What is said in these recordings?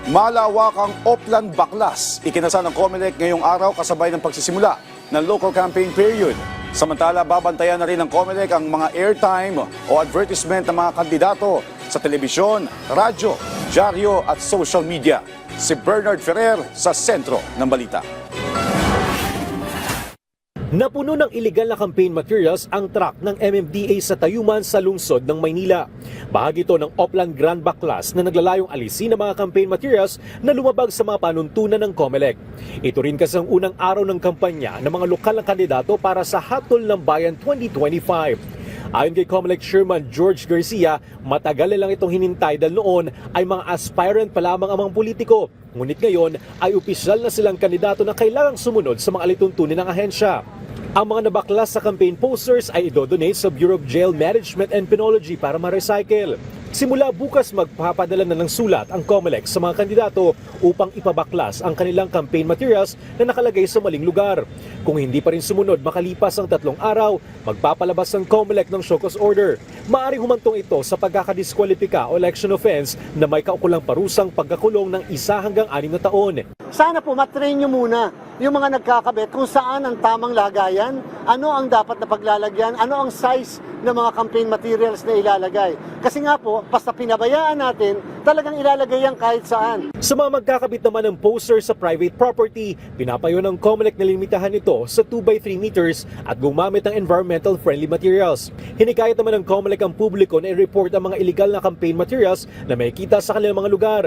Malawakang Oplan Baklas, ikinasal ng COMELEC ngayong araw kasabay ng pagsisimula ng local campaign period. Samantala, babantayan na rin ng COMELEC ang mga airtime o advertisement ng mga kandidato sa telebisyon, radyo, dyaryo at social media. Si Bernard Ferrer sa sentro ng balita. Napuno ng illegal na campaign materials ang truck ng MMDA sa Tayuman sa lungsod ng Maynila. Bahagi ito ng Oplan Grand Baklas na naglalayong alisin ang mga campaign materials na lumabag sa mga panuntunan ng COMELEC. Ito rin kasi ang unang araw ng kampanya ng mga lokal na kandidato para sa Hatol ng Bayan 2025. Ayon kay COMELEC Chairman George Garcia, matagal na lang itong hinintay dahil noon ay mga aspirant pa lamang ang mga politiko. Ngunit ngayon ay opisyal na silang kandidato na kailangang sumunod sa mga alituntunin ng ahensya. Ang mga nabaklas sa campaign posters ay idodonate sa Bureau of Jail Management and Penology para ma-recycle. Simula bukas magpapadala na ng sulat ang COMELEC sa mga kandidato upang ipabaklas ang kanilang campaign materials na nakalagay sa maling lugar. Kung hindi pa rin sumunod makalipas ang 3 araw, magpapalabas ang COMELEC ng show cause order. Maaaring humantong ito sa pagkakadiskwalipika o election offense na may kaukulang parusang pagkakulong ng 1 hanggang 6 na taon. Sana po matrain nyo muna yung mga nagkakabit kung saan ang tamang lagayan, ano ang dapat na paglalagyan, ano ang size ng mga campaign materials na ilalagay. Kasi nga po, basta pinabayaan natin, talagang ilalagay yan kahit saan. Sa mga magkakabit naman ng poster sa private property, pinapayo ng COMELEC na limitahan ito sa 2x3 meters at gumamit ng environmental friendly materials. Hinikayat naman ng COMELEC ang publiko na i-report ang mga illegal na campaign materials na makikita sa kanilang mga lugar.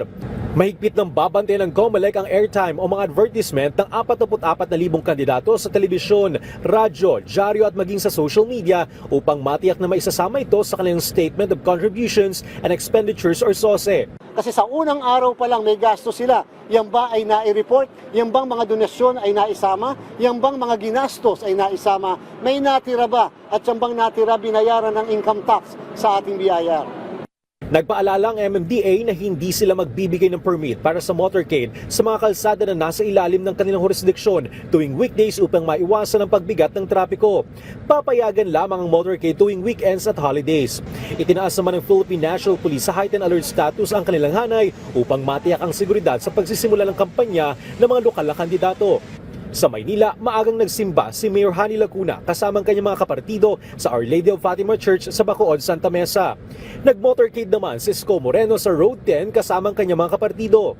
Mahigpit ng babantayan ng COMELEC ang airtime o mga advertisement ng 44,000 kandidato sa telebisyon, radyo, dyaryo at maging sa social media upang matiyak na maisasama ito sa kanilang Statement of Contributions and Expenditures or SOSE. Kasi sa unang araw pa lang may gasto sila. Yan ba ay nai-report? Yan bang mga donasyon ay naisama? Yan bang mga ginastos ay naisama? May natira ba? At yan bang natira binayaran ng income tax sa ating BIR? Nagpaalala ang MMDA na hindi sila magbibigay ng permit para sa motorcade sa mga kalsada na nasa ilalim ng kanilang jurisdiksyon tuwing weekdays upang maiwasan ang pagbigat ng trapiko. Papayagan lamang ang motorcade tuwing weekends at holidays. Itinaas naman ng Philippine National Police sa heightened alert status ang kanilang hanay upang matiyak ang seguridad sa pagsisimula ng kampanya ng mga lokal na kandidato. Sa Maynila, maagang nagsimba si Mayor Hani Lacuna kasama ang kanyang mga kapartido sa Our Lady of Fatima Church sa Bacood, Santa Mesa. Nag-motorcade naman si Isko Moreno sa Road 10 kasama ang kanyang mga kapartido.